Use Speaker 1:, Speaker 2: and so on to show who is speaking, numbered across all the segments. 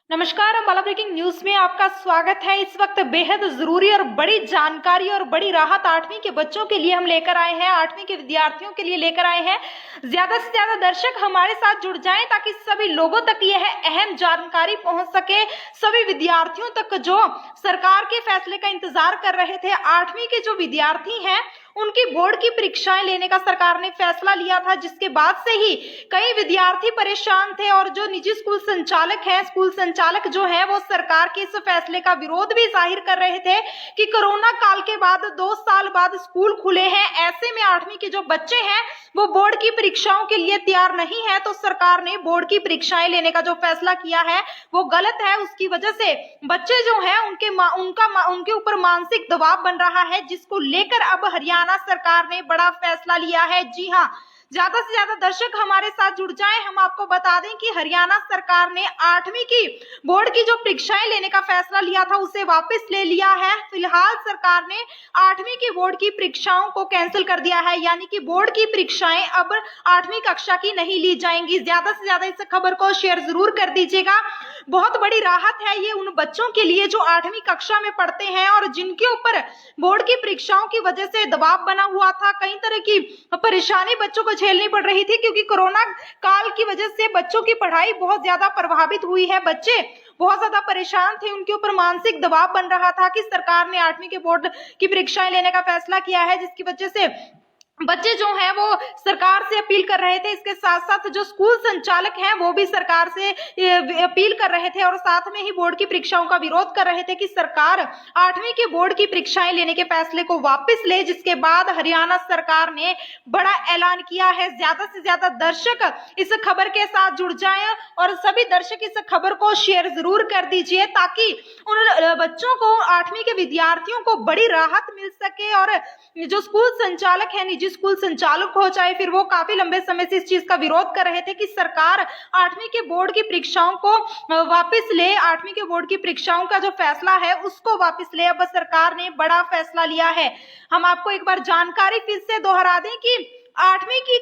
Speaker 1: नमस्कार, Ambala breaking news में आपका स्वागत है। इस वक्त बेहद जरूरी और बड़ी जानकारी और बड़ी राहत 8वीं के बच्चों के लिए हम लेकर आए हैं, 8वीं के विद्यार्थियों के लिए लेकर आए हैं। ज्यादा से ज्यादा दर्शक हमारे साथ जुड़ जाएं ताकि सभी लोगों तक यह अहम जानकारी पहुंच सके, सभी विद्यार्थियों तक जो सरकार के फैसले का इंतजार कर रहे थे। 8वीं के जो विद्यार्थी हैं उनकी बोर्ड की परीक्षाएं लेने का सरकार ने फैसला लिया था, जिसके बाद से ही कई विद्यार्थी परेशान थे और जो निजी स्कूल संचालक हैं, स्कूल संचालक जो है वो सरकार के इस फैसले का विरोध भी जाहिर कर रहे थे कि कोरोना काल के बाद 2 साल बाद स्कूल खुले हैं, ऐसे में 8वीं के जो बच्चे हैं वो बोर्ड की परीक्षाओं के लिए तैयार नहीं है। तो सरकार ने बोर्ड की परीक्षाएं लेने का जो फैसला किया है वो गलत है। उसकी वजह से बच्चे जो है उनके ऊपर मानसिक दबाव बन रहा है, जिसको लेकर अब हरियाणा सरकार ने बड़ा फैसला लिया है। जी हाँ, ज्यादा से ज्यादा दर्शक हमारे साथ जुड़ जाएं। हम आपको बता दें कि हरियाणा सरकार ने 8वीं की बोर्ड की जो परीक्षाएं लेने का फैसला लिया था उसे वापस ले लिया है। फिलहाल सरकार ने 8वीं की बोर्ड की परीक्षाओं को कैंसिल कर दिया है, यानी कि बोर्ड की परीक्षाएं अब 8वीं कक्षा की नहीं ली जाएंगी। ज्यादा से ज्यादा इस खबर को शेयर जरूर कर दीजिएगा। बहुत बड़ी राहत है ये उन बच्चों के लिए जो 8वीं कक्षा में पढ़ते हैं और जिनके ऊपर बोर्ड की परीक्षाओं की वजह से दबाव बना हुआ था। कई तरह की परेशानी बच्चों को झेलनी पड़ रही थी, क्योंकि कोरोना काल की वजह से बच्चों की पढ़ाई बहुत ज्यादा प्रभावित हुई है। बच्चे बहुत ज्यादा परेशान थे, उनके ऊपर मानसिक दबाव बन रहा था कि सरकार ने 8वीं के बोर्ड की परीक्षाएं लेने का फैसला किया है, जिसकी वजह से बच्चे जो हैं वो सरकार से अपील कर रहे थे। इसके साथ साथ जो स्कूल संचालक हैं वो भी सरकार से अपील कर रहे थे और साथ में ही बोर्ड की परीक्षाओं का विरोध कर रहे थे कि सरकार 8वीं के बोर्ड की परीक्षाएं लेने के फैसले को वापस ले। जिसके बाद हरियाणा सरकार ने बड़ा ऐलान किया है। ज्यादा से ज्यादा दर्शक इस खबर के साथ जुड़ जाएं और सभी दर्शक इस खबर को शेयर जरूर कर दीजिए ताकि उन बच्चों को, 8वीं के विद्यार्थियों को बड़ी राहत मिल सके। और जो स्कूल संचालक है, स्कूल संचालक हो चाहे फिर वो काफी लंबे समय से इस चीज का विरोध कर रहे थे कि सरकार 8वीं के बोर्ड की परीक्षाओं को वापस ले। 8वीं के बोर्ड की परीक्षाओं का जो फैसला है उसको वापस ले। अब सरकार ने बड़ा फैसला लिया है। हम आपको एक बार जानकारी फिर से दोहरा दें कि 8वीं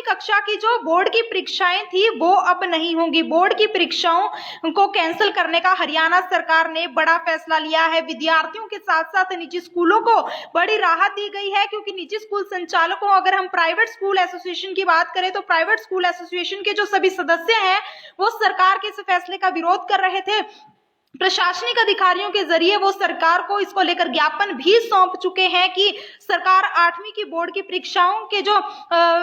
Speaker 1: कक्षा की जो बोर्ड की परीक्षाएं थी वो अब नहीं होंगी। बोर्ड की परीक्षाओं को कैंसिल करने का हरियाणा सरकार ने बड़ा फैसला लिया है। विद्यार्थियों के साथ साथ निजी स्कूलों को बड़ी राहत दी गई है, क्योंकि निजी स्कूल संचालकों, अगर हम प्राइवेट स्कूल एसोसिएशन की बात करें तो प्राइवेट स्कूल एसोसिएशन के जो सभी सदस्य हैं वो सरकार के इस फैसले का विरोध कर रहे थे। प्रशासनिक अधिकारियों के जरिए वो सरकार को इसको लेकर ज्ञापन भी सौंप चुके हैं कि सरकार 8वीं की बोर्ड की परीक्षाओं के जो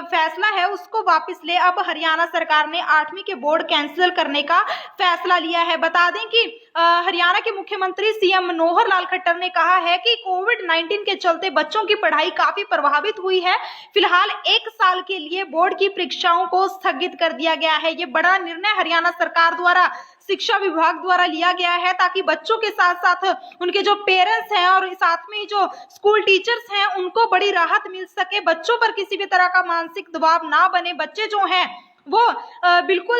Speaker 1: फैसला है उसको वापस ले। अब हरियाणा सरकार ने 8वीं के बोर्ड कैंसिल करने का फैसला लिया है। बता दें कि हरियाणा के मुख्यमंत्री सीएम मनोहर लाल खट्टर ने कहा है कि कोविड-19 के चलते बच्चों की पढ़ाई काफी प्रभावित हुई है। फिलहाल 1 साल के लिए बोर्ड की परीक्षाओं को स्थगित कर दिया गया है। ये बड़ा निर्णय हरियाणा सरकार द्वारा, शिक्षा विभाग द्वारा लिया गया है ताकि बच्चों के साथ साथ उनके जो पेरेंट्स हैं और साथ में जो स्कूल टीचर्स हैं उनको बड़ी राहत मिल सके, बच्चों पर किसी भी तरह का मानसिक दबाव ना बने। बच्चे जो हैं वो बिल्कुल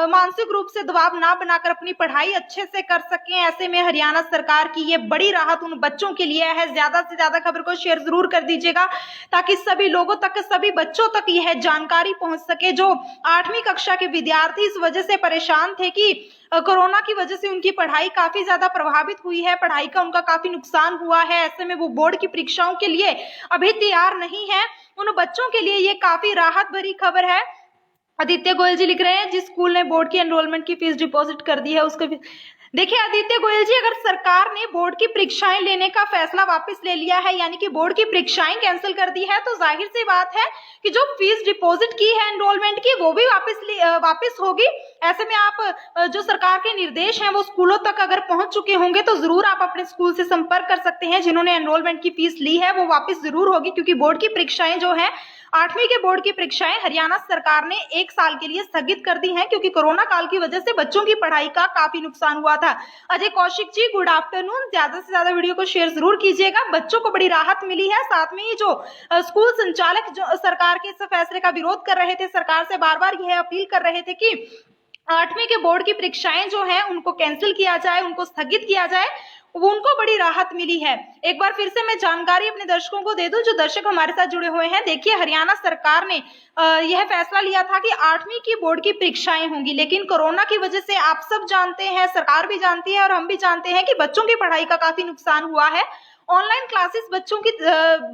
Speaker 1: मानसिक रूप से दबाव ना बनाकर अपनी पढ़ाई अच्छे से कर सकें। ऐसे में हरियाणा सरकार की ये बड़ी राहत उन बच्चों के लिए है। ज्यादा से ज्यादा खबर को शेयर जरूर कर दीजिएगा ताकि सभी लोगों तक, सभी बच्चों तक यह जानकारी पहुंच सके जो 8वीं कक्षा के विद्यार्थी इस वजह से परेशान थे कि कोरोना की वजह से उनकी पढ़ाई काफी ज्यादा प्रभावित हुई है, पढ़ाई का उनका काफी नुकसान हुआ है। ऐसे में वो बोर्ड की परीक्षाओं के लिए अभी तैयार नहीं है। उन बच्चों के लिए ये काफी राहत भरी खबर है। आदित्य गोयल जी लिख रहे हैं, जिस स्कूल ने बोर्ड की एनरोलमेंट की फीस डिपॉजिट कर दी है उसको भी। देखिए आदित्य गोयल जी, अगर सरकार ने बोर्ड की परीक्षाएं लेने का फैसला वापस ले लिया है, यानी कि बोर्ड की परीक्षाएं कैंसिल कर दी है, तो जाहिर सी बात है कि जो फीस डिपॉजिट की है एनरोलमेंट की वो भी वापस होगी। ऐसे में आप जो सरकार के निर्देश हैं वो स्कूलों तक अगर पहुंच चुके होंगे तो जरूर आप अपने स्कूल से संपर्क कर सकते हैं। जिन्होंने एनरोलमेंट की फीस ली है वो वापस जरूर होगी, क्योंकि बोर्ड की परीक्षाएं जो है 8वीं के बोर्ड की परीक्षाएं हरियाणा सरकार ने 1 साल के लिए स्थगित कर दी हैं, क्योंकि कोरोना काल की वजह से बच्चों की पढ़ाई का काफी नुकसान हुआ था। Ajay Kaushik ji, good afternoon. ज्यादा से ज्यादा वीडियो को शेयर जरूर कीजिएगा। बच्चों को बड़ी राहत मिली है। साथ में ही जो स्कूल संचालक जो सरकार के इस फैसले का विरोध कर रहे थे, सरकार से बार बार यह अपील कर रहे थे कि 8वीं के बोर्ड की परीक्षाएं जो हैं उनको कैंसिल किया जाए, उनको स्थगित किया जाए। वो उनको बड़ी राहत मिली है। एक बार फिर से मैं जानकारी अपने दर्शकों को दे दूं, जो दर्शक हमारे साथ जुड़े हुए हैं। देखिए, हरियाणा सरकार ने यह फैसला लिया था कि 8वीं की बोर्ड की परीक्षाएं होंगी, लेकिन कोरोना की वजह से आप सब जानते हैं, सरकार भी जानती है और हम भी जानते हैं कि बच्चों की पढ़ाई का काफी नुकसान हुआ है। ऑनलाइन क्लासेस बच्चों की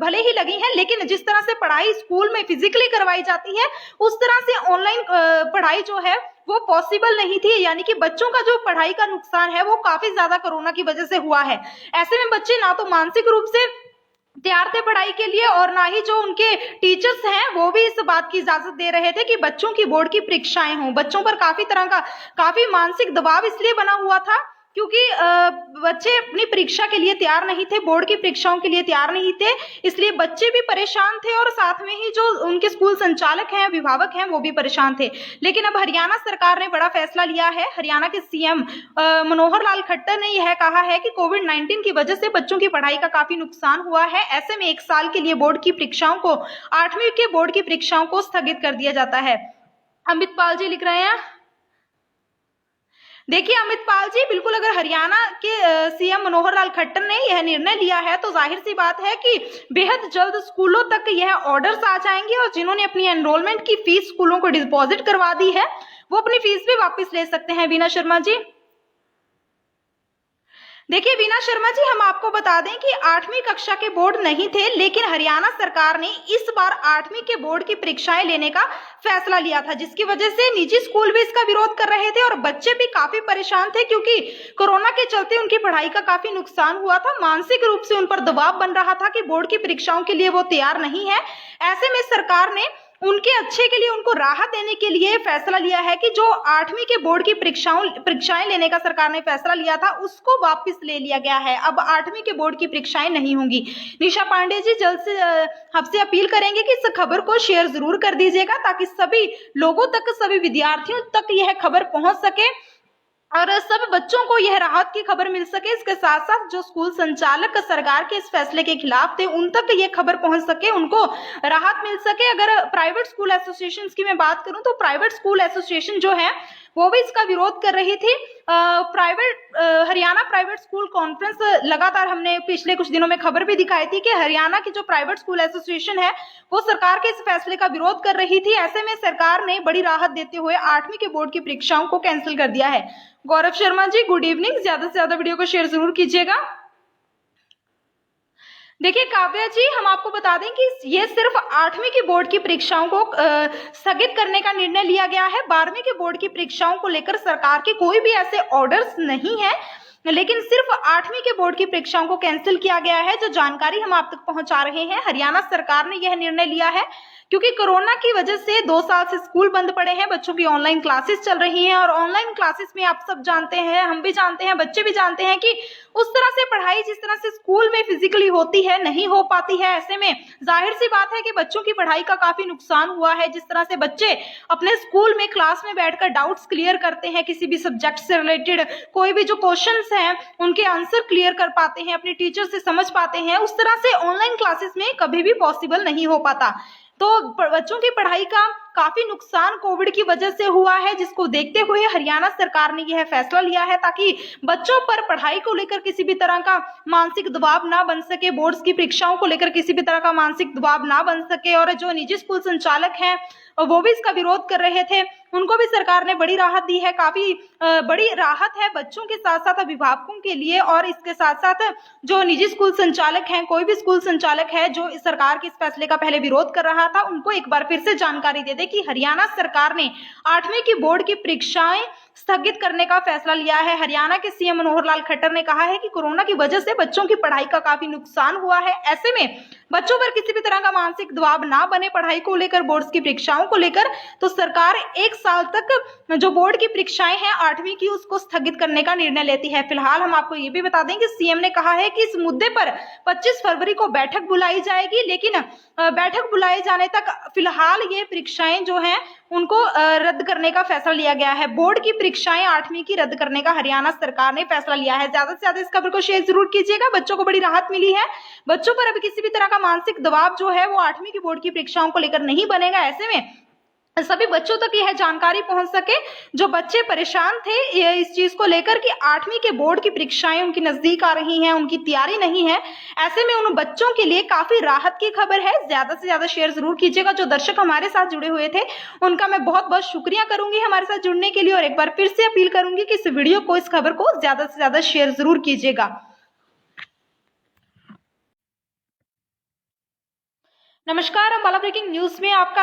Speaker 1: भले ही लगी हैं, लेकिन जिस तरह से पढ़ाई स्कूल में फिजिकली करवाई जाती है, उस तरह से ऑनलाइन पढ़ाई जो है वो पॉसिबल नहीं थी। यानी कि बच्चों का जो पढ़ाई का नुकसान है वो काफी ज्यादा कोरोना की वजह से हुआ है। ऐसे में बच्चे ना तो मानसिक रूप से तैयार थे पढ़ाई के लिए, और ना ही जो उनके टीचर्स हैं वो भी इस बात की इजाजत दे रहे थे कि बच्चों की बोर्ड की परीक्षाएं हों। बच्चों पर काफी मानसिक दबाव इसलिए बना हुआ था क्योंकि बच्चे अपनी परीक्षा के लिए तैयार नहीं थे, बोर्ड की परीक्षाओं के लिए तैयार नहीं थे, इसलिए बच्चे भी परेशान थे और साथ में ही जो उनके स्कूल संचालक हैं, अभिभावक हैं, वो भी परेशान थे। लेकिन अब हरियाणा सरकार ने बड़ा फैसला लिया है। हरियाणा के सीएम मनोहर लाल खट्टर ने यह कहा है कि कोविड-19 की वजह से बच्चों की पढ़ाई का काफी नुकसान हुआ है। ऐसे में 1 साल के लिए बोर्ड की परीक्षाओं को 8वीं के बोर्ड की परीक्षाओं को स्थगित कर दिया जाता है। अमित पाल जी लिख रहे हैं। देखिए अमित पाल जी, बिल्कुल अगर हरियाणा के सीएम मनोहर लाल खट्टर ने यह निर्णय लिया है तो जाहिर सी बात है कि बेहद जल्द स्कूलों तक यह ऑर्डर्स आ जाएंगे और जिन्होंने अपनी एनरोलमेंट की फीस स्कूलों को डिपॉजिट करवा दी है वो अपनी फीस भी वापस ले सकते हैं। वीना शर्मा जी, देखिए वीना शर्मा जी, हम आपको बता दें कि 8वीं कक्षा के बोर्ड नहीं थे, लेकिन हरियाणा सरकार ने इस बार 8वीं के बोर्ड की परीक्षाएं लेने का फैसला लिया था, जिसकी वजह से निजी स्कूल भी इसका विरोध कर रहे थे और बच्चे भी काफी परेशान थे क्योंकि कोरोना के चलते उनकी पढ़ाई का काफी नुकसान हुआ था। मानसिक रूप से उन पर दबाव बन रहा था कि बोर्ड की परीक्षाओं के लिए वो तैयार नहीं है। ऐसे में सरकार ने उनके अच्छे के लिए, उनको राहत देने के लिए फैसला लिया है कि जो 8वीं के बोर्ड की परीक्षाएं लेने का सरकार ने फैसला लिया था उसको वापस ले लिया गया है। अब 8वीं के बोर्ड की परीक्षाएं नहीं होंगी। निशा पांडे जी, जल्द से आपसे अपील करेंगे कि इस खबर को शेयर जरूर कर दीजिएगा ताकि सभी लोगों तक, सभी विद्यार्थियों तक यह खबर पहुंच सके और सब बच्चों को यह राहत की खबर मिल सके। इसके साथ साथ जो स्कूल संचालक सरकार के इस फैसले के खिलाफ थे उन तक ये खबर पहुंच सके, उनको राहत मिल सके। अगर प्राइवेट स्कूल एसोसिएशन की मैं बात करूं तो प्राइवेट स्कूल एसोसिएशन जो है वो भी इसका विरोध कर रही थी। हरियाणा प्राइवेट स्कूल कॉन्फ्रेंस, लगातार हमने पिछले कुछ दिनों में खबर भी दिखाई थी कि हरियाणा की जो प्राइवेट स्कूल एसोसिएशन है वो सरकार के इस फैसले का विरोध कर रही थी। ऐसे में सरकार ने बड़ी राहत देते हुए 8वीं के बोर्ड की परीक्षाओं को कैंसिल कर दिया है। गौरव शर्मा जी, गुड इवनिंग, ज्यादा से ज्यादा वीडियो को शेयर जरूर कीजिएगा। देखिए काव्या जी, हम आपको बता दें कि ये सिर्फ 8वीं की बोर्ड की परीक्षाओं को स्थगित करने का निर्णय लिया गया है। 12वीं के बोर्ड की परीक्षाओं को लेकर सरकार के कोई भी ऐसे ऑर्डर्स नहीं है, लेकिन सिर्फ 8वीं के बोर्ड की परीक्षाओं को कैंसिल किया गया है। जो जानकारी हम आप तक पहुंचा रहे हैं, हरियाणा सरकार ने यह निर्णय लिया है क्योंकि कोरोना की वजह से 2 साल से स्कूल बंद पड़े हैं, बच्चों की ऑनलाइन क्लासेस चल रही हैं और ऑनलाइन क्लासेस में आप सब जानते हैं, हम भी जानते हैं, बच्चे भी जानते हैं कि उस तरह से पढ़ाई जिस तरह से स्कूल में फिजिकली होती है नहीं हो पाती है। ऐसे में जाहिर सी बात है कि बच्चों की पढ़ाई का काफी नुकसान हुआ है। जिस तरह से बच्चे अपने स्कूल में क्लास में बैठकर डाउट्स क्लियर करते हैं, किसी भी सब्जेक्ट से रिलेटेड कोई भी जो क्वेश्चंस हैं उनके आंसर क्लियर कर पाते हैं, अपने टीचर से समझ पाते हैं, उस तरह से ऑनलाइन क्लासेस में कभी भी पॉसिबल नहीं हो पाता। तो बच्चों की पढ़ाई का काफी नुकसान कोविड की वजह से हुआ है, जिसको देखते हुए हरियाणा सरकार ने यह फैसला लिया है ताकि बच्चों पर पढ़ाई को लेकर किसी भी तरह का मानसिक दबाव ना बन सके, बोर्ड्स की परीक्षाओं को लेकर किसी भी तरह का मानसिक दबाव ना बन सके। और जो निजी स्कूल संचालक हैं वो भी इसका विरोध कर रहे थे, उनको भी सरकार ने बड़ी राहत दी है। काफी बड़ी राहत है बच्चों के साथ साथ अभिभावकों के लिए। और इसके साथ साथ जो निजी स्कूल संचालक हैं, कोई भी स्कूल संचालक है जो इस सरकार के इस फैसले का पहले विरोध कर रहा था, उनको एक बार फिर से जानकारी दे दे कि हरियाणा सरकार ने 8वीं की बोर्ड की परीक्षाएं स्थगित करने का फैसला लिया है। हरियाणा के सीएम मनोहर लाल खट्टर ने कहा है कि कोरोना की वजह से बच्चों की पढ़ाई का काफी नुकसान हुआ है। ऐसे में बच्चों पर किसी भी तरह का मानसिक दबाव ना बने पढ़ाई को लेकर, बोर्ड्स की परीक्षाओं को लेकर, तो सरकार 1 साल तक जो बोर्ड की परीक्षाएं हैं 8वीं की उसको स्थगित करने का निर्णय लेती है। फिलहाल हम आपको ये भी बता दें कि सीएम ने कहा है कि इस मुद्दे पर 25 फरवरी को बैठक बुलाई जाएगी, लेकिन बैठक बुलाए जाने तक फिलहाल ये परीक्षाएं जो हैं उनको रद्द करने का फैसला लिया गया है। बोर्ड की परीक्षाएं 8वीं की रद्द करने का हरियाणा सरकार ने फैसला लिया है। ज्यादा से ज्यादा इस खबर को शेयर जरूर कीजिएगा। बच्चों को बड़ी राहत मिली है, बच्चों पर अभी किसी भी तरह का मानसिक दबाव जो है वो 8वीं की बोर्ड की परीक्षाओं को लेकर नहीं बनेगा। ऐसे में सभी बच्चों तक यह जानकारी पहुंच सके। जो बच्चे परेशान थे इस चीज को लेकर कि 8वीं के बोर्ड की परीक्षाएं उनकी नजदीक आ रही हैं, उनकी तैयारी नहीं है, ऐसे में उन बच्चों के लिए काफी राहत की खबर है। ज्यादा से ज्यादा शेयर जरूर कीजिएगा। जो दर्शक हमारे साथ जुड़े हुए थे उनका मैं बहुत बहुत शुक्रिया करूंगी हमारे साथ जुड़ने के लिए, और एक बार फिर से अपील करूंगी कि इस वीडियो को, इस खबर को ज्यादा से ज्यादा शेयर जरूर कीजिएगा। नमस्कार, अंबाला ब्रेकिंग न्यूज में आपका